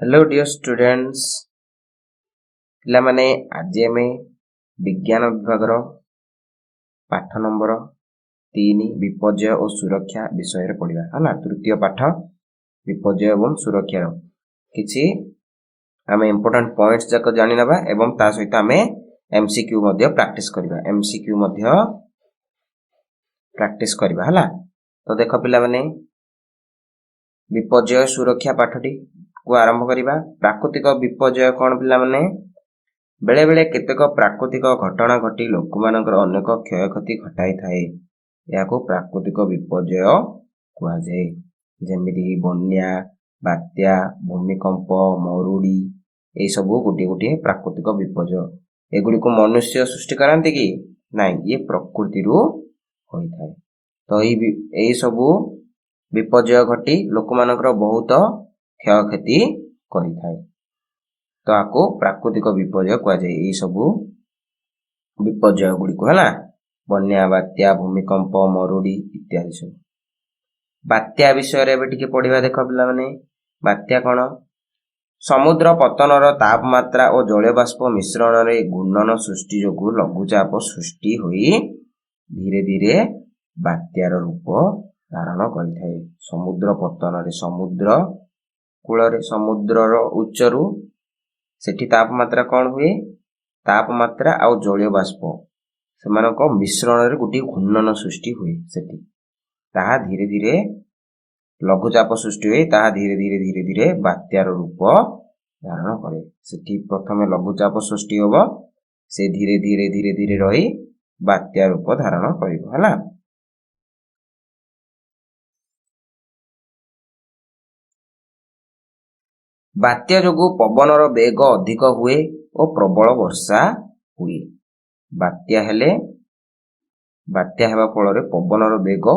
Hello dear students पिलामाने आज आम विज्ञान विभाग पाठ नंबर 3 विपर्यय और सुरक्षा विषय पढ़ा है तृतीय पाठ विपर्यय एवं सुरक्षा किसी आम इम्पोर्टेंट पॉइंट्स जाक जानी नबा एवं ता सहित आम एमसीक्यू प्रैक्टिस करबा एमसीक्यू प्रैक्टिस करबा हला। तो देख पिला माने विपर्यय सुरक्षा पाठटी को आरंभ करिबा। प्राकृतिक विपर्यय कौन पिला माने बेले बेले केतेक प्राकृतिक घटना घटी लोक मानकर अनेक क्षय क्षति घटाई थाए याको प्राकृतिक विपर्यय कुआ जाए। जेमिति बन्या बात्या भूमिकंप मरुड़ी ए सब गोटे गोटे प्राकृतिक विपर्यय एगुड़ी को मनुष्य सृष्टि करते कि नाई ये प्रकृति होई थाए। तो यही सब विपर्यय घटी लोक मानकर बहुत क्षय क्षति करि थाए तो आपको प्राकृतिक विपर्यय कह जाए। यही सब विपर्यय गुड़ी को है बन्या बात्या भूमिकंप मरुड़ी इत्यादि सब। बात्या विषय एवं टिके पढ़ा देख पिला माने बात्या कौन समुद्र पतनर तापमात्रा और जल बाष्प मिश्रण रे घूर्णन सृष्टि जोगु लघुचाप सृष्टि होई धीरे धीरे बात्यार रूप धारण करिथाए। समुद्र पतन रे समुद्र कूल रे समुद्रर उच्चरु सेठी तापमात्रा कौन हुए तापमात्रा आउ जल बाष्प सेमानक मिश्रण रे गोटे घूर्णन सृष्टि हुए सेठी ताहा धीरे धीरे लघुचाप सृष्टि हुए ताहा धीरे धीरे धीरे धीरे बात्यार रूप धारण करे। सेठी प्रथमे लघुचाप सृष्टि होबो से धीरे धीरे धीरे धीरे रही बात्या रूप धारण करिवो हला। बात्या जोगु पवनर वेग अधिक हुए और प्रबल वर्षा हुए। बात्या हेबा फल पवनर वेग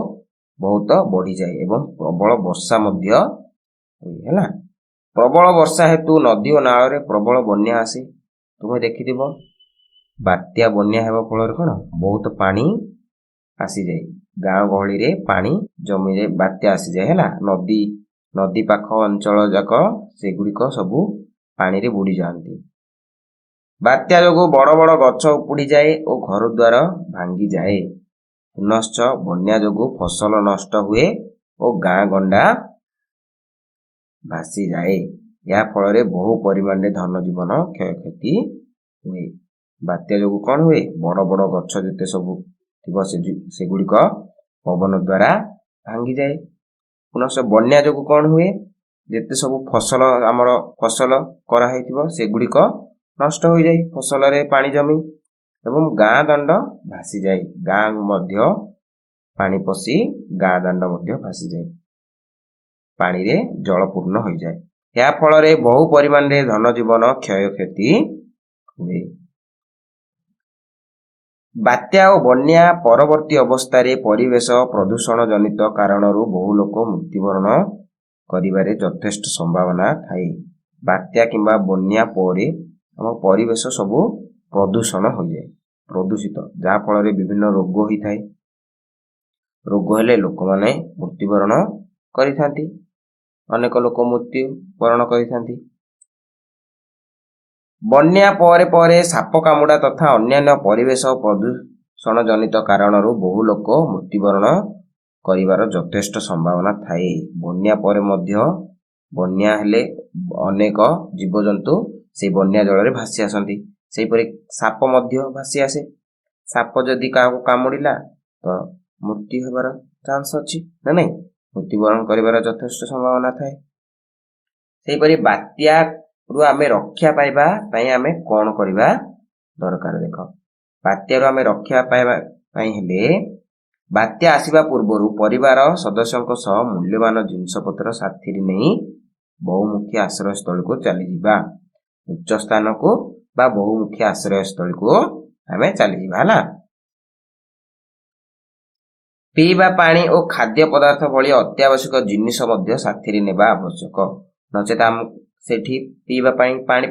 बहुत बढ़ी जाए एवं प्रबल वर्षा मध्य हुए है। प्रबल वर्षा हेतु नदी और नाल रे प्रबल बन्या आसे तुम्हें देखिथिबो। बात्या बन्या हेबा फल कौन बहुत पानी आसी जाए गाँव गहली रे पानी जमी जाए बात्या आसी जाए है। नदी नदी पाख अंचल जाक सेगुड़िक सबू पानी रे बुड़ी जाती। बात्या जोगु बड़ बड़ गछ उपुड़ी जाए और घर द्वार भांगी जाए। पुनश्च बन्या जोगु फसल नष्ट हुए और गाँ गंडा भासी जाए। या फल रे बहु परिमाण रे धन जीवन क्षय क्षति हुए। बात्या जोगु कौन हुए बड़ बड़ गछ जेते सबू थिबो सेगुड़िक पवन द्वारा भांगी जाए। पुनश्च बन्या जोगु कौन हुए जेते सब फसल आमर फसल कराइथिबो सेगुड़िक नष्ट हो जाए फसल रे पानी जमी एवं गाँ दंड भासी जाए। गाँ मध्य पानी पसी गाँ दंड मध्य भासी जाए पानी रे जलपूर्ण हो जाए। या फल रे बहु परिमाण रे धन जीवन क्षय क्षति हुए। बात्या और बन्या परवर्ती अवस्था रे परिवेश प्रदूषण जनित कारणरू बहु लोक मृत्युवरण करिबारे यथेष्ट संभावना थाए। बात्या किंबा बन्या पर हम परिवेश सबू प्रदूषण हो जाए प्रदूषित जहाँ फल रे विभिन्न रोग होई थाए। रोग हेले लोक माने मृत्युवरण करिथांती अनेक लोक मृत्युवरण करिथांती। बन्या परे परे साप कामुड़ा तथा अन्यान्य परिवेश प्रदूषण जनित कारणरू बहु लोक मृत्युवरण करिवार यथेष्ट संभावना थाए। बन्या परे मध्य बन्या हेले अनेक जीवजंतु से बन्या जल रे भासी आसंती सेहीपरि साप मध्य भासी आसे। साप जदि काहाको कामुड़िला तो मृत्यु हेबार चांस अछि ना नहीं मृत्युवरण करिवार यथेष्ट संभावना थाए। सेहीपरि बात्या रु आमे रक्षा पाइबा पई आमे कोन करिबा दरकार। देख बात्या रु आमे रक्षा पाइबा पई हेले बात्या आसीबा पूर्वरु परिवार सदस्यक सह मूल्यवान जिनसपत्र साथी रे नहीं बहुमुखी आश्रय स्थल को चली जिबा। उच्च स्थान को बा बहुमुखी आश्रय स्थल को आमे चली जिबा हला। पीवा पानी और खाद्य पदार्थ भली अत्यावश्यक जिनिस मध्य साथी रे नेबा आवश्यक नचेत आम सेठी पीवा पानी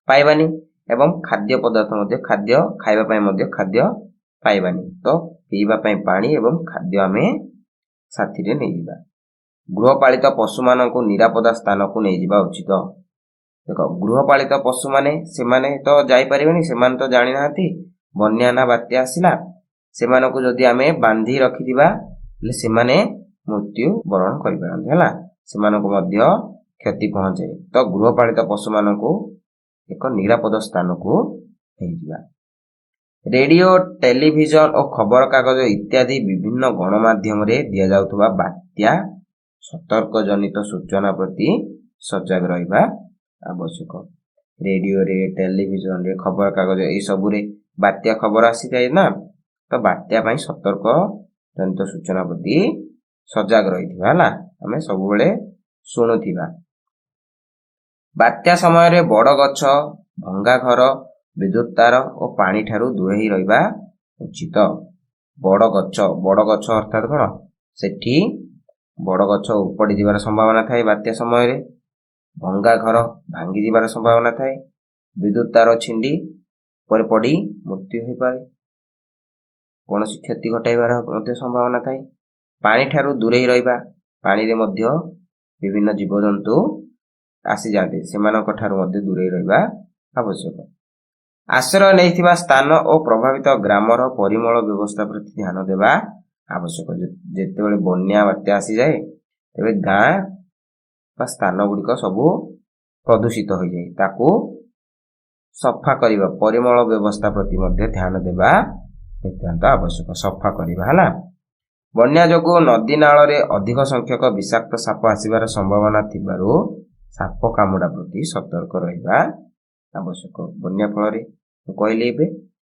पाइबानी एवं खाद्य पदार्थ मध्य खाद्य खाइबा पई मध्य खाद्य पाइबानी। तो पीवा पई पानी एवं खाद्य आमे साथी रे नै जिबा। गृहपालित पशु मानक निरापदा स्थान को नै जिबा उचित। ଦେଖ ଗୃହପାଳିତ ପଶୁମାନେ ସେମାନେ ତ ଯାଇପାରିବେନି, ସେମାନେ ତ ଜାଣିନାହାନ୍ତି ବନ୍ୟା ନା ବାତ୍ୟା ଆସିଲା। ସେମାନଙ୍କୁ ଯଦି ଆମେ ବାନ୍ଧି ରଖିଥିବା ହେଲେ ସେମାନେ ମୃତ୍ୟୁ ବରଣ କରିପାରନ୍ତି ହେଲା, ସେମାନଙ୍କୁ ମଧ୍ୟ କ୍ଷତି ପହଞ୍ଚାଏ। ତ ଗୃହପାଳିତ ପଶୁମାନଙ୍କୁ ଏକ ନିରାପଦ ସ୍ଥାନକୁ ନେଇଯିବା। ରେଡିଓ, ଟେଲିଭିଜନ ଓ ଖବରକାଗଜ ଇତ୍ୟାଦି ବିଭିନ୍ନ ଗଣମାଧ୍ୟମରେ ଦିଆଯାଉଥିବା ବାତ୍ୟା ସତର୍କ ଜନିତ ସୂଚନା ପ୍ରତି ସଜାଗ ରହିବା ଆବଶ୍ୟକ। ରେଡିଓରେ, ଟେଲିଭିଜନରେ, ଖବରକାଗଜ ଏଇସବୁରେ ବାତ୍ୟା ଖବର ଆସିଥାଏ ନା, ତ ବାତ୍ୟା ପାଇଁ ସତର୍କ ଜନିତ ସୂଚନା ପ୍ରତି ସଜାଗ ରହିଥିବା ହେଲା, ଆମେ ସବୁବେଳେ ଶୁଣୁଥିବା। ବାତ୍ୟା ସମୟରେ ବଡ଼ ଗଛ, ଭଙ୍ଗା ଘର, ବିଦ୍ୟୁତ୍ ତାର ଓ ପାଣି ଠାରୁ ଦୂରେଇ ରହିବା ଉଚିତ। ବଡ଼ ଗଛ ଅର୍ଥାତ୍ କଣ, ସେଠି ବଡ଼ ଗଛ ଉପୁଡ଼ି ଯିବାର ସମ୍ଭାବନା ଥାଏ ବାତ୍ୟା ସମୟରେ। ଭଙ୍ଗା ଘର ଭାଙ୍ଗି ଯିବାର ସମ୍ଭାବନା ଥାଏ। ବିଦ୍ୟୁତ୍ ତାର ଛିଣ୍ଡି ଉପରେ ପଡ଼ି ମୃତ୍ୟୁ ହୋଇପାରେ, କୌଣସି କ୍ଷତି ଘଟାଇବାର ମଧ୍ୟ ସମ୍ଭାବନା ଥାଏ। ପାଣି ଠାରୁ ଦୂରେଇ ରହିବା, ପାଣିରେ ମଧ୍ୟ ବିଭିନ୍ନ ଜୀବଜନ୍ତୁ ଆସିଯାଆନ୍ତି, ସେମାନଙ୍କ ଠାରୁ ମଧ୍ୟ ଦୂରେଇ ରହିବା ଆବଶ୍ୟକ। ଆଶ୍ରୟ ନେଇଥିବା ସ୍ଥାନ ଓ ପ୍ରଭାବିତ ଗ୍ରାମର ପରିମଳ ବ୍ୟବସ୍ଥା ପ୍ରତି ଧ୍ୟାନ ଦେବା ଆବଶ୍ୟକ। ଯେତେବେଳେ ବନ୍ୟା ବାତ୍ୟା ଆସିଯାଏ ତେବେ ଗାଁ ବା ସ୍ଥାନ ଗୁଡ଼ିକ ସବୁ ପ୍ରଦୂଷିତ ହୋଇଯାଏ, ତାକୁ ସଫା କରିବା, ପରିମଳ ବ୍ୟବସ୍ଥା ପ୍ରତି ମଧ୍ୟ ଧ୍ୟାନ ଦେବା ନିତାନ୍ତ ଆବଶ୍ୟକ, ସଫା କରିବା ହେଲା। ବନ୍ୟା ଯୋଗୁଁ ନଦୀ ନାଳରେ ଅଧିକ ସଂଖ୍ୟକ ବିଷାକ୍ତ ସାପ ଆସିବାର ସମ୍ଭାବନା ଥିବାରୁ ସାପ କାମୁଡ଼ା ପ୍ରତି ସତର୍କ ରହିବା ଆବଶ୍ୟକ। ବନ୍ୟା ଫଳରେ ମୁଁ କହିଲି ଏବେ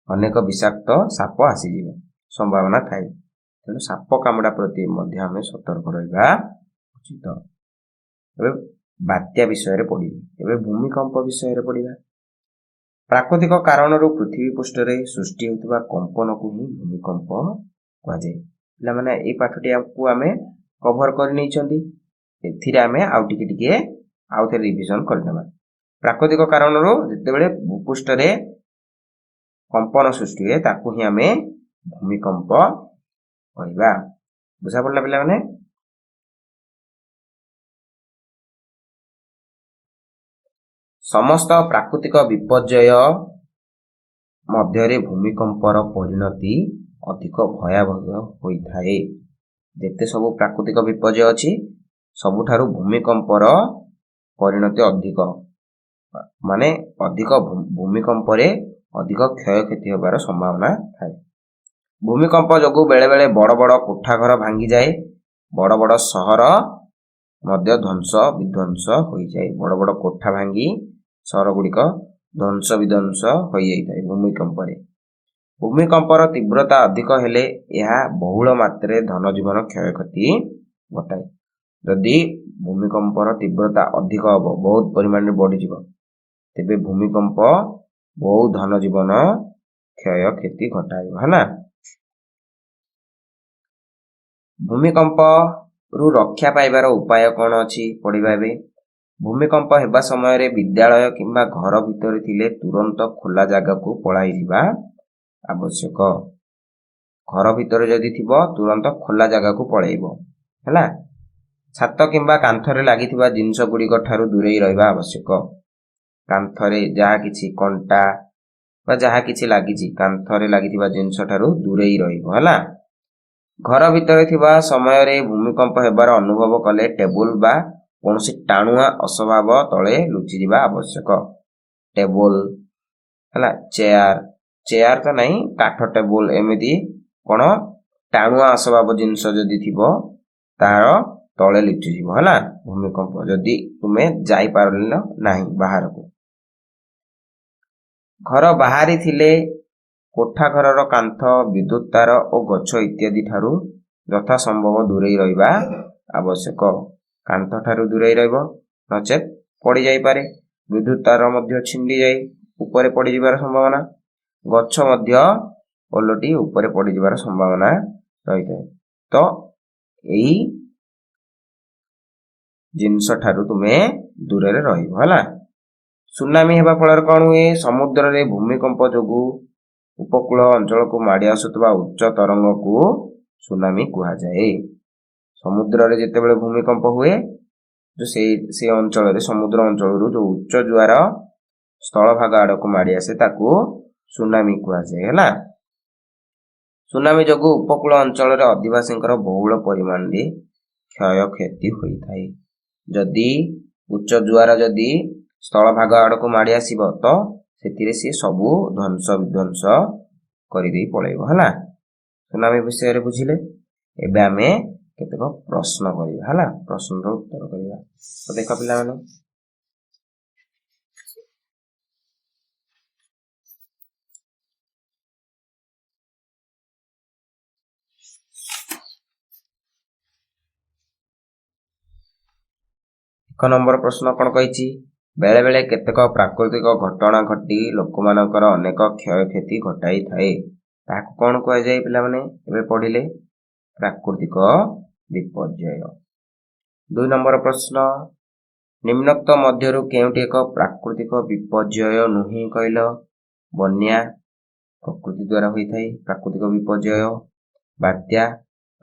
ଅନେକ ବିଷାକ୍ତ ସାପ ଆସିଯିବ ସମ୍ଭାବନା ଥାଏ, ତେଣୁ ସାପ କାମୁଡ଼ା ପ୍ରତି ମଧ୍ୟ ଆମେ ସତର୍କ ରହିବା ଉଚିତ। ଏବେ ବାତ୍ୟା ବିଷୟରେ ପଢ଼ିବି। ଏବେ ଭୂମିକମ୍ପ ବିଷୟରେ ପଢ଼ିବା। ପ୍ରାକୃତିକ କାରଣରୁ ପୃଥିବୀ ପୃଷ୍ଠରେ ସୃଷ୍ଟି ହେଉଥିବା କମ୍ପନକୁ ହିଁ ଭୂମିକମ୍ପ କୁହାଯାଏ। ପିଲାମାନେ ଏଇ ପାଠଟିକୁ ଆମେ କଭର କରି ନେଇଛନ୍ତି, ଏଥିରେ ଆମେ ଆଉ ଟିକେ ଆଉଥରେ ରିଭିଜନ କରିନେବା। ପ୍ରାକୃତିକ କାରଣରୁ ଯେତେବେଳେ ଭୂପୃଷ୍ଠରେ କମ୍ପନ ସୃଷ୍ଟି ହୁଏ ତାକୁ ହିଁ ଆମେ ଭୂମିକମ୍ପ କହିବା। ବୁଝା ପଡ଼ିଲା ପିଲାମାନେ? ସମସ୍ତ ପ୍ରାକୃତିକ ବିପର୍ଯ୍ୟୟ ମଧ୍ୟରେ ଭୂମିକମ୍ପର ପରିଣତି ଅଧିକ ଭୟାବହ ହୋଇଥାଏ। ଯେତେ ସବୁ ପ୍ରାକୃତିକ ବିପର୍ଯ୍ୟୟ ଅଛି ସବୁଠାରୁ ଭୂମିକମ୍ପର ପରିଣତି ଅଧିକ, ମାନେ ଅଧିକ ଭୂମିକମ୍ପରେ ଅଧିକ କ୍ଷୟକ୍ଷତି ହେବାର ସମ୍ଭାବନା ଥାଏ। ଭୂମିକମ୍ପ ଯୋଗୁଁ ବେଳେବେଳେ ବଡ଼ ବଡ଼ କୋଠାଘର ଭାଙ୍ଗିଯାଏ, ବଡ଼ ବଡ଼ ସହର ମଧ୍ୟ ଧ୍ୱଂସ ବିଧ୍ୱଂସ ହୋଇଯାଏ। ବଡ଼ ବଡ଼ କୋଠା ଭାଙ୍ଗି ସହର ଗୁଡ଼ିକ ଧ୍ୱଂସ ବିଧ୍ୱଂସ ହୋଇଯାଇଥାଏ ଭୂମିକମ୍ପରେ। ଭୂମିକମ୍ପର ତୀବ୍ରତା ଅଧିକ ହେଲେ ଏହା ବହୁଳ ମାତ୍ରାରେ ଧନଜୀବନ କ୍ଷୟକ୍ଷତି ଘଟାଏ। ଯଦି ଭୂମିକମ୍ପର ତୀବ୍ରତା ଅଧିକ ହେବ, ବହୁତ ପରିମାଣରେ ବଢ଼ିଯିବ, ତେବେ ଭୂମିକମ୍ପ ବହୁ ଧନଜୀବନ କ୍ଷୟକ୍ଷତି ଘଟାଇବ ହେଲା। ଭୂମିକମ୍ପରୁ ରକ୍ଷା ପାଇବାର ଉପାୟ କ'ଣ ଅଛି ପଢ଼ିବା ଏବେ। ଭୂମିକମ୍ପ ହେବା ସମୟରେ ବିଦ୍ୟାଳୟ କିମ୍ବା ଘର ଭିତରେ ଥିଲେ ତୁରନ୍ତ ଖୋଲା ଜାଗାକୁ ପଳାଇ ଯିବା ଆବଶ୍ୟକ। ଘର ଭିତରେ ଯଦି ଥିବ ତୁରନ୍ତ ଖୋଲା ଜାଗାକୁ ପଳାଇବ ହେଲା। ଛାତ କିମ୍ବା କାନ୍ଥରେ ଲାଗିଥିବା ଜିନିଷ ଗୁଡ଼ିକ ଠାରୁ ଦୂରେଇ ରହିବା ଆବଶ୍ୟକ। କାନ୍ଥରେ ଯାହା କିଛି କଣ୍ଟା ବା ଯାହା କିଛି ଲାଗିଛି କାନ୍ଥରେ ଲାଗିଥିବା ଜିନିଷ ଠାରୁ ଦୂରେଇ ରହିବ ହେଲା। ଘର ଭିତରେ ଥିବା ସମୟରେ ଭୂମିକମ୍ପ ହେବାର ଅନୁଭବ କଲେ ଟେବୁଲ ବା କୌଣସି ଟାଣୁଆ ଅସବାବ ତଳେ ଲୁଚିଯିବା ଆବଶ୍ୟକ। ଟେବୁଲ ହେଲା, ଚେୟାର ତ ନାହିଁ, କାଠ ଟେବୁଲ, ଏମିତି କ'ଣ ଟାଣୁଆ ଅସବାବ ଜିନିଷ ଯଦି ଥିବ ତାର ତଳେ ଲୁଚିଯିବ ହେଲା। ଭୂମିକମ୍ପ ଯଦି ତୁମେ ଯାଇପାରିଲ ନାହିଁ ବାହାରକୁ। ଘର ବାହାରି ଥିଲେ କୋଠା ଘରର କାନ୍ଥ, ବିଦ୍ୟୁତ୍ ତାର ଓ ଗଛ ଇତ୍ୟାଦି ଠାରୁ ଯଥା ସମ୍ଭବ ଦୂରେଇ ରହିବା ଆବଶ୍ୟକ। କାନ୍ଥ ଠାରୁ ଦୂରେଇ ରହିବ, ନଚେତ୍ ପଡ଼ି ଯାଇପାରେ। ବିଦ୍ୟୁତ୍ ତାର ମଧ୍ୟ ଛିଣ୍ଡି ଯାଇ ଉପରେ ପଡ଼ିଯିବାର ସମ୍ଭାବନା। ଗଛ ମଧ୍ୟ ଓଲଟି ଉପରେ ପଡ଼ିଯିବାର ସମ୍ଭାବନା ରହିଥାଏ। ତ ଏଇ ଜିନିଷ ଠାରୁ ତୁମେ ଦୂରରେ ରହିବ ହେଲା। ସୁନାମି ହେବା ଫଳରେ କ'ଣ ହୁଏ? ସମୁଦ୍ରରେ ଭୂମିକମ୍ପ ଯୋଗୁଁ ଉପକୂଳ ଅଞ୍ଚଳକୁ ମାଡ଼ି ଆସୁଥିବା ଉଚ୍ଚ ତରଙ୍ଗକୁ ସୁନାମି କୁହାଯାଏ। ସମୁଦ୍ରରେ ଯେତେବେଳେ ଭୂମିକମ୍ପ ହୁଏ जो से अंचल समुद्र अंचल जो उच्च ज्वार स्थल भाग आड़क माड़ी आसे ताकू सुनामी कहुए है। सुनामी जोगु उपकूल अंचल आदिवासी बहुल परिमाण रे क्षय क्षति होता है। जदि उच्च ज्वार जदि स्थल भाग आड़क माड़ी आसीबो तो सेतिरे सी सबु ध्वंस विध्वंस करिदेई पळेइबो हला। सुनामी विषय रे बुझिले। एबे आमे केतेक प्रश्न करिबा हला। प्रश्नर उत्तर करिबा। तो देख पिला माने एक नंबर प्रश्न कौन कही बेले बेले केतेक प्राकृतिक घटना घटी लोक मानकर अनेक क्षय क्षति घटाई थाए ताकू कौन कह जाए पिला माने एबे पढ़िले प्राकृतिक विपर्यय। 2 नंबर प्रश्न निम्नोक्त मध्यरु केउटी एक प्राकृतिक विपर्यय नुही कहल। बन्या प्रकृति द्वारा होई थाए प्राकृतिक विपर्यय। बात्या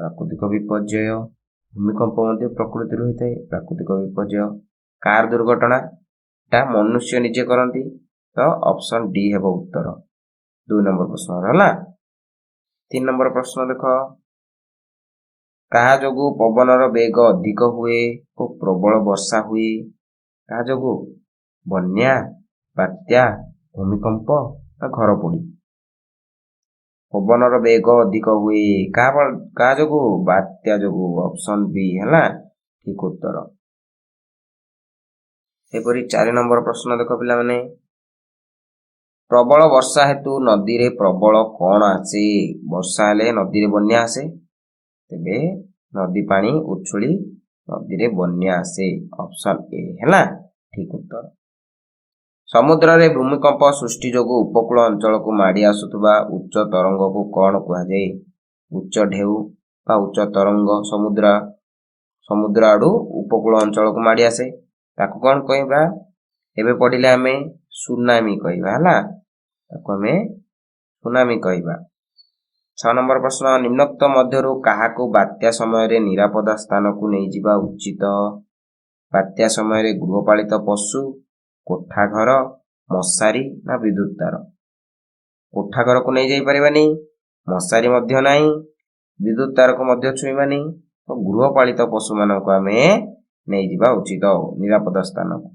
प्राकृतिक विपर्यय। भूमिकंप मध्य प्रकृति होई थाए प्राकृतिक विपर्यय। कार दुर्घटना टा मनुष्य निजे करती तो ऑप्शन डी हेबो उत्तर 2 नंबर प्रश्न हला। 3 नंबर प्रश्न देख कहा जोगु पवनर वेग अधिक हुए और प्रबल वर्षा हुए। कहा जोगु बन्या बात्या भूमिकंप घर पोड़ी। पवनर वेग अधिक हुए कहा जोगु बात्या जोगु ऑप्शन बी है ठीक उत्तर। सेपरी 4 नंबर प्रश्न देख पिला माने प्रबल वर्षा हेतु नदी रे प्रबल कौन आसे। वर्षा हेले नदी रे बन्या आसे तेबे नदी पानी उछुली नदी रे बन्या आसे ऑप्शन ए है ठीक उत्तर। समुद्र रे भूमिकंप सृष्टि जोगु उपकूल अंचल को माड़ी आसुथुबा उच्च तरंग को कौन कह जाए। उच्च ढेउ बा उच्च तरंग समुद्र आडू उपकूल अंचल को माड़ी आसे ताकू कौन कहबा एबे पढ़िले आमे सुनामी कहबा हला। ताकू आमे सुनामी कहबा। 6 नंबर प्रश्न निम्नोक्त मध्यरु काहाकू बात्या समय रे निरापदा स्थान को नहीं जिबा उचित। बात्या समय रे गृहपालित पशु कोठा घर मशारी ना विद्युत तार। कोठा घर को नहीं जाई परिबानी मशारी मध्य नहीं विद्युत तार को मध्य छुईबानी तो गृहपालित पशु मान को आमे नहीं जिबा उचित निरापद स्थान को।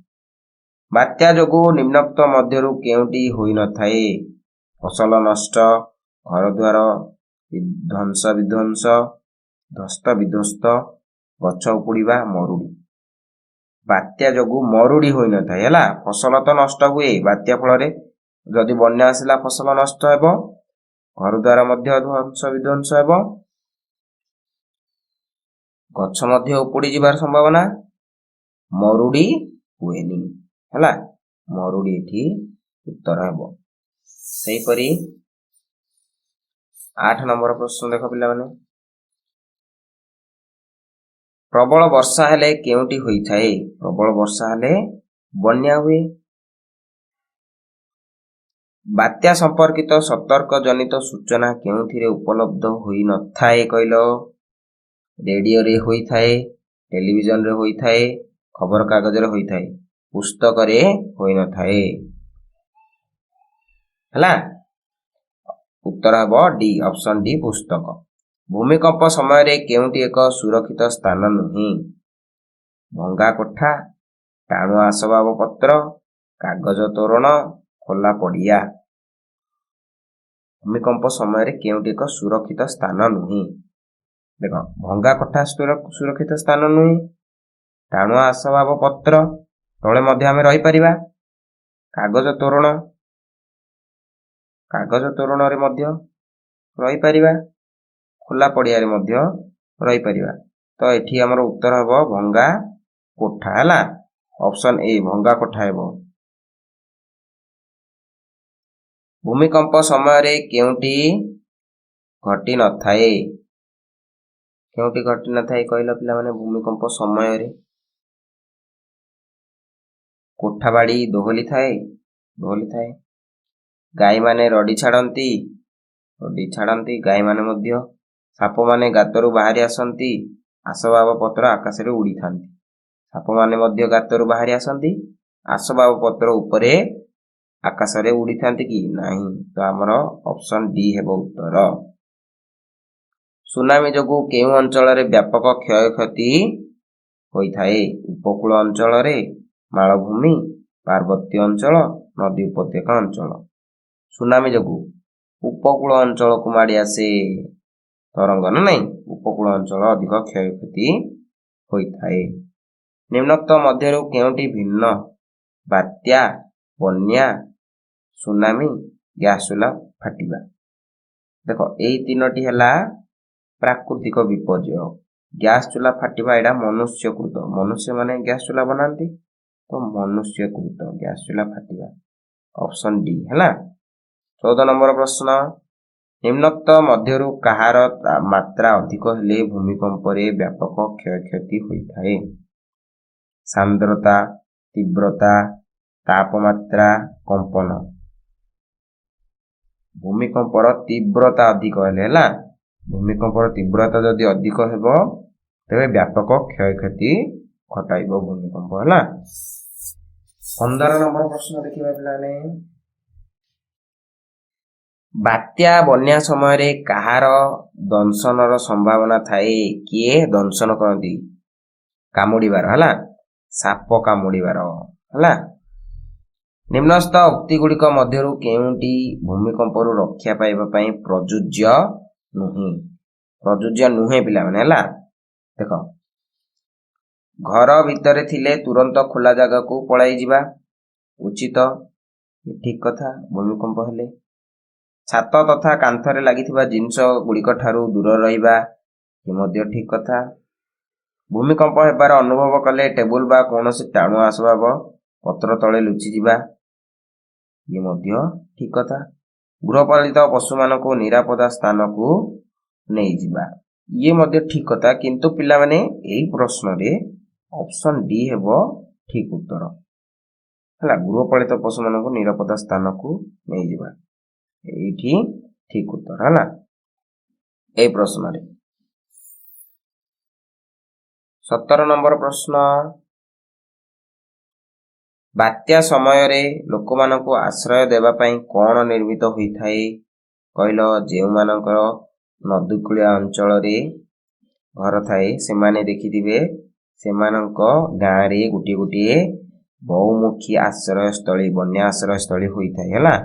बात्या जोगु निम्नोक्त मध्यरु केउटी होई न थाए। फसल नष्ट घर द्वार ध्वंस विध्वंस ध्वस्त विध्वस्त गछ उपुड़ीबा मरुड़ी। बात्या जोगु मरुड़ी होई न थाए हला। फसल तो नष्ट हुए बात्या फल रे जदि बन्या आसिला फसल नष्ट हेबो घर द्वार मध्य ध्वंस विध्वंस हेबो गछ मध्य उपुड़ी जिबार संभावना मरुड़ी हुएनी हला। मरुड़ी एठी उत्तर हेबो। सही परी 8 नंबर प्रश्न देखो पिला माने प्रबल वर्षा हेले केउटी होई थाए। प्रबल वर्षा हेले बन्या हुए। बात्या संपर्कित सतर्क जनित सूचना केउथिरे उपलब्ध होई न थाए कहलो। रेडियो रे होई थाए टेलीविजन रे होई थाए खबर कागज रे होई थाए पुस्तक रे होई न थाए हला। उत्तर हेबो डी ऑप्शन डी पुस्तक। भूमिकंप समय रे केउटी एक सुरक्षित स्थान नुही। भंगा कोठा टाणुआ आसबाब पत्र कागज तोरण खोला पड़िया। भूमिकंप समय रे केउटी एक सुरक्षित स्थान नुही। देख भंगा कोठा सुरक्षित स्थान नुही। टाणुआ आसबाब पत्र तले मध्य आमे रही परिबा। कागज तोरण रे मध्य रही परिबा। खोला पड़िया रे मध्य रही परिबा। तो एठी हमर उत्तर हेबो भंगा कोठा हला। ऑप्शन ए भंगा कोठा हेबो। भूमिकंप समय रे केउटी घटी न थाए। केउटी घटी न थाए कहला पिला माने भूमिकंप समय रे कोठा बाड़ी दोहली थाए गाई माने रडी छाड़ंती गाई माने मध्य साप माने गातरू बाहरी आसंती आसबाब पत्र आकाश रे उड़ी थांती ସାପମାନେ ମଧ୍ୟ ଗାତରୁ ବାହାରି ଆସନ୍ତି। ଆସବାବପତ୍ର ଉପରେ ଆକାଶରେ ଉଡ଼ିଥାନ୍ତି କି ନାହିଁ? ତ ଆମର ଅପସନ୍ ଡି ହେବ ଉତ୍ତର। ସୁନାମି ଯୋଗୁଁ କେଉଁ ଅଞ୍ଚଳରେ ବ୍ୟାପକ କ୍ଷୟକ୍ଷତି ହୋଇଥାଏ? ଉପକୂଳ ଅଞ୍ଚଳରେ, ମାଳଭୂମି, ପାର୍ବତ୍ୟ ଅଞ୍ଚଳ, ନଦୀ ଉପତ୍ୟକା ଅଞ୍ଚଳ। ସୁନାମି ଯୋଗୁଁ ଉପକୂଳ ଅଞ୍ଚଳକୁ ମାଡ଼ି ଆସେ ତରଙ୍ଗ ନା ନାହିଁ, ଉପକୂଳ ଅଞ୍ଚଳ ଅଧିକ କ୍ଷୟକ୍ଷତି ହୋଇଥାଏ। ନିମ୍ନୋକ୍ତ ମଧ୍ୟରୁ କେଉଁଟି ଭିନ୍ନ? ବାତ୍ୟା, ବନ୍ୟା, ସୁନାମି, ଗ୍ୟାସ୍ ଚୁଲା ଫାଟିବା। ଦେଖ ଏଇ ତିନୋଟି ହେଲା ପ୍ରାକୃତିକ ବିପର୍ଯ୍ୟୟ। ଗ୍ୟାସ୍ ଚୁଲା ଫାଟିବା ଏଇଟା ମନୁଷ୍ୟକୃତ, ମନୁଷ୍ୟମାନେ ଗ୍ୟାସ୍ ଚୁଲା ବନାନ୍ତି, ତ ମନୁଷ୍ୟକୃତ ଗ୍ୟାସ୍ ଚୁଲା ଫାଟିବା ଅପସନ୍ ଡି ହେଲା। 14 ନମ୍ବର ପ୍ରଶ୍ନ, ନିମ୍ନୋକ୍ତ ମଧ୍ୟରୁ କାହାର ମାତ୍ରା ଅଧିକ ହେଲେ ଭୂମିକମ୍ପରେ ବ୍ୟାପକ କ୍ଷୟକ୍ଷତି ହୋଇଥାଏ? ସାନ୍ଦ୍ରତା, ତୀବ୍ରତା, ତାପମାତ୍ରା, କମ୍ପନ। ଭୂମିକମ୍ପର ତୀବ୍ରତା ଅଧିକ ହେଲେ ହେଲା, ଭୂମିକମ୍ପର ତୀବ୍ରତା ଯଦି ଅଧିକ ହେବ ତେବେ ବ୍ୟାପକ କ୍ଷୟକ୍ଷତି ଘଟାଇବ ଭୂମିକମ୍ପ ହେଲା। 15 ନମ୍ବର ପ୍ରଶ୍ନ ଦେଖିବା ପିଲାମାନେ, ବାତ୍ୟା ବନ୍ୟା ସମୟରେ କାହାର ଦଂଶନର ସମ୍ଭାବନା ଥାଏ? କିଏ ଦଂଶନ କରନ୍ତି? କାମୁଡ଼ିବାର ହେଲା, ସାପ କାମୁଡ଼ିବାର ହେଲା। ନିମ୍ନସ୍ଥ ଉକ୍ତିଗୁଡ଼ିକ ମଧ୍ୟରୁ କେଉଁଟି ଭୂମିକମ୍ପରୁ ରକ୍ଷା ପାଇବା ପାଇଁ ପ୍ରଯୁଜ୍ୟ ନୁହେଁ? ପ୍ରଯୁଜ୍ୟ ନୁହେଁ ପିଲାମାନେ ହେଲା। ଦେଖ, ଘର ଭିତରେ ଥିଲେ ତୁରନ୍ତ ଖୋଲା ଜାଗାକୁ ପଳାଇ ଯିବା ଉଚିତ, ଠିକ କଥା ଭୂମିକମ୍ପ ହେଲେ। ଛାତ ତଥା କାନ୍ଥରେ ଲାଗିଥିବା ଜିନିଷ ଗୁଡ଼ିକ ଠାରୁ ଦୂର ରହିବା, ଏ ମଧ୍ୟ ଠିକ କଥା। ଭୂମିକମ୍ପ ହେବାର ଅନୁଭବ କଲେ ଟେବୁଲ ବା କୌଣସି ଟାଣୁଆ ଆସବାବ ପତ୍ର ତଳେ ଲୁଚିଯିବା, ଇଏ ମଧ୍ୟ ଠିକ କଥା। ଗୃହପାଳିତ ପଶୁମାନଙ୍କୁ ନିରାପଦ ସ୍ଥାନକୁ ନେଇଯିବା, ଇଏ ମଧ୍ୟ ଠିକ କଥା। କିନ୍ତୁ ପିଲାମାନେ ଏଇ ପ୍ରଶ୍ନରେ ଅପସନ୍ ଡି ହେବ ଠିକ ଉତ୍ତର ହେଲା। ଗୃହପାଳିତ ପଶୁମାନଙ୍କୁ ନିରାପଦ ସ୍ଥାନକୁ ନେଇଯିବା ଏଇଠି ଠିକ ଉତ୍ତର ହେଲା ଏଇ ପ୍ରଶ୍ନରେ। 17 ନମ୍ବର ପ୍ରଶ୍ନ, ବାତ୍ୟା ସମୟରେ ଲୋକମାନଙ୍କୁ ଆଶ୍ରୟ ଦେବା ପାଇଁ କ'ଣ ନିର୍ମିତ ହୋଇଥାଏ? କହିଲ, ଯେଉଁମାନଙ୍କର ନଦୀକୂଳିଆ ଅଞ୍ଚଳରେ ଘର ଥାଏ ସେମାନେ ଦେଖିଥିବେ ସେମାନଙ୍କ ଗାଁରେ ଗୋଟିଏ ଗୋଟିଏ ବହୁମୁଖୀ ଆଶ୍ରୟସ୍ଥଳୀ, ବନ୍ୟା ଆଶ୍ରୟସ୍ଥଳୀ ହୋଇଥାଏ ହେଲା।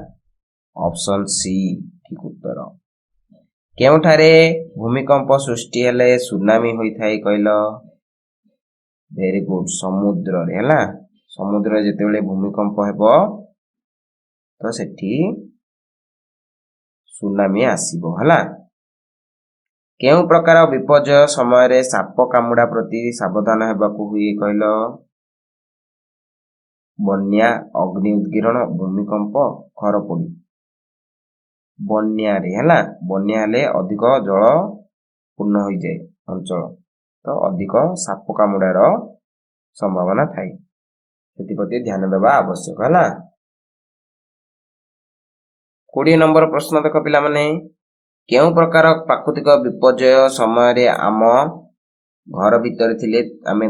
ଅପସନ୍ ସି ଠିକ ଉତ୍ତର। କେଉଁଠାରେ ଭୂମିକମ୍ପ ସୃଷ୍ଟି ହେଲେ ସୁନାମି ହୋଇଥାଏ କହିଲ? ଭେରି ଗୁଡ୍, ସମୁଦ୍ରରେ ହେଲା। ସମୁଦ୍ରରେ ଯେତେବେଳେ ଭୂମିକମ୍ପ ହେବ ତ ସେଠି ସୁନାମି ଆସିବ ହେଲା। କେଉଁ ପ୍ରକାର ବିପର୍ଯ୍ୟୟ ସମୟରେ ସାପ କାମୁଡ଼ା ପ୍ରତି ସାବଧାନ ହେବାକୁ ହୁଏ କହିଲ? ବନ୍ୟା, ଅଗ୍ନି ଉଦ୍ଗୀରଣ, ଭୂମିକମ୍ପ, ଘରପୋଡ଼ି। ବନ୍ୟାରେ ହେଲା, ବନ୍ୟା ହେଲେ ଅଧିକ ଜଳ ପୂର୍ଣ୍ଣ ହୋଇଯାଏ ଅଞ୍ଚଳ, ତ ଅଧିକ ସାପ କାମୁଡ଼ାର ସମ୍ଭାବନା ଥାଏ, ସେଥିପ୍ରତି ଧ୍ୟାନ ଦେବା ଆବଶ୍ୟକ ହେଲା। 20 ନମ୍ବର ପ୍ରଶ୍ନ ଦେଖ ପିଲାମାନେ, କେଉଁ ପ୍ରକାର ପ୍ରାକୃତିକ ବିପର୍ଯ୍ୟୟ ସମୟରେ ଆମେ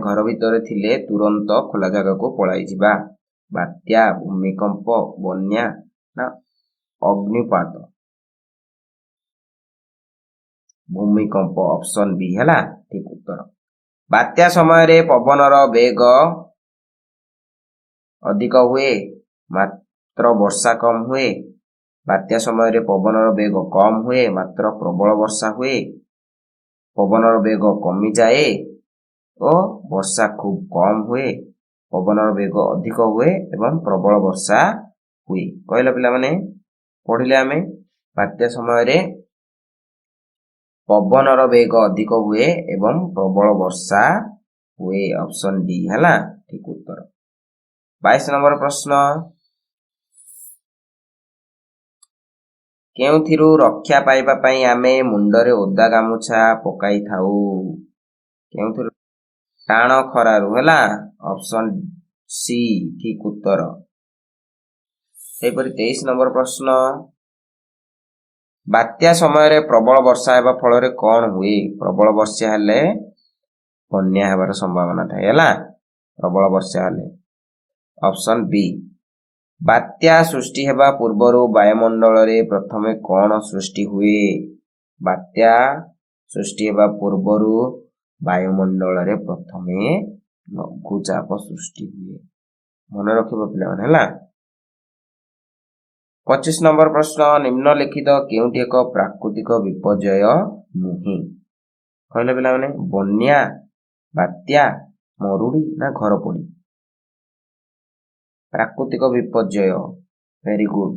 ଘର ଭିତରେ ଥିଲେ ତୁରନ୍ତ ଖୋଲା ଜାଗାକୁ ପଳାଇ ଯିବା? ବାତ୍ୟା, ଭୂମିକମ୍ପ, ବନ୍ୟା ନା ଅଗ୍ନିପାତ? ଭୂମିକମ୍ପ ଅପସନ୍ ବି ହେଲା ଠିକ ଉତ୍ତର। ବାତ୍ୟା ସମୟରେ ପବନର ବେଗ ଅଧିକ ହୁଏ ମାତ୍ର ବର୍ଷା କମ ହୁଏ? ବାତ୍ୟା ସମୟରେ ପବନର ବେଗ କମ ହୁଏ ମାତ୍ର ପ୍ରବଳ ବର୍ଷା ହୁଏ? ପବନର ବେଗ କମିଯାଏ ଓ ବର୍ଷା ଖୁବ କମ ହୁଏ? ପବନର ବେଗ ଅଧିକ ହୁଏ ଏବଂ ପ୍ରବଳ ବର୍ଷା ହୁଏ? କହିଲ ପିଲାମାନେ, ପଢିଲେ ଆମେ ବାତ୍ୟା ସମୟରେ ପବନର ବେଗ ଅଧିକ ହୁଏ ଏବଂ ପ୍ରବଳ ବର୍ଷା ହୁଏ, ଅପସନ୍ ଡି ହେଲା ଠିକ ଉତ୍ତର। 22 ନମ୍ବର ପ୍ରଶ୍ନ, କେଉଁଥିରୁ ରକ୍ଷା ପାଇବା ପାଇଁ ଆମେ ମୁଣ୍ଡରେ ଓଦା ଗାମୁଛା ପକାଇଥାଉ? କେଉଁଥିରୁ? ଟାଣ ଖରାରୁ ହେଲା, ଅପସନ୍ ସି ଠିକ ଉତ୍ତର। ସେହିପରି 23 ନମ୍ବର ପ୍ରଶ୍ନ, ବାତ୍ୟା ସମୟରେ ପ୍ରବଳ ବର୍ଷା ହେବା ଫଳରେ କ'ଣ ହୁଏ? ପ୍ରବଳ ବର୍ଷା ହେଲେ ବନ୍ୟା ହେବାର ସମ୍ଭାବନା ଥାଏ ହେଲା। प्रबल वर्षा हेले। ऑप्शन बी बात्या सृष्टि हेबा पूर्वरु वायुमंडल रे प्रथमे कौन सृष्टि हुए? बात्या सृष्टि हेबा पूर्वरु वायुमंडल रे प्रथमे लघुचाप सृष्टि हुए। मन रखिबो पिलाମାନେ ହେଲା। 25 नंबर प्रश्न निम्नलिखित केउंटी एक प्राकृतिक विपर्यय नुही? कहले पिलाମାନେ बन्या, बात्या, मरुड़ी ना घरपोड़ी? प्राकृतिक विपर्यय वेरी गुड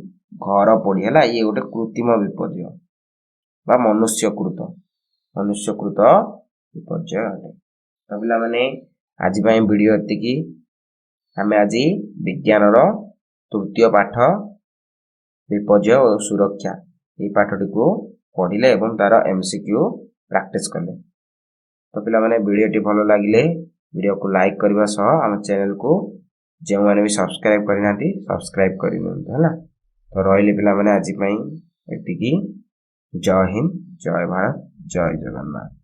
घरपोड़ी है ये गोटे कृत्रिम विपर्यय बा मनुष्यकृत विपर्यय अटे। तो पिलाମାନେ आज वीडियो एतिकी आमे आज विज्ञान तृतीय पाठ विपर्यय और सुरक्षा ये पाठटी को पढ़िले एवं तार एमसीक्यू प्रैक्टिस कले। तो पिलाମାନେ वीडियोटी भलो लागिले वीडियो को लाइक करबा सह हम चैनल को जो मैंने भी सब्सक्राइब करना सब्सक्राइब कर है। तो रही पिलाମାନେ आज एतिकी। जय हिंद, जय भारत, जय जगन्नाथ।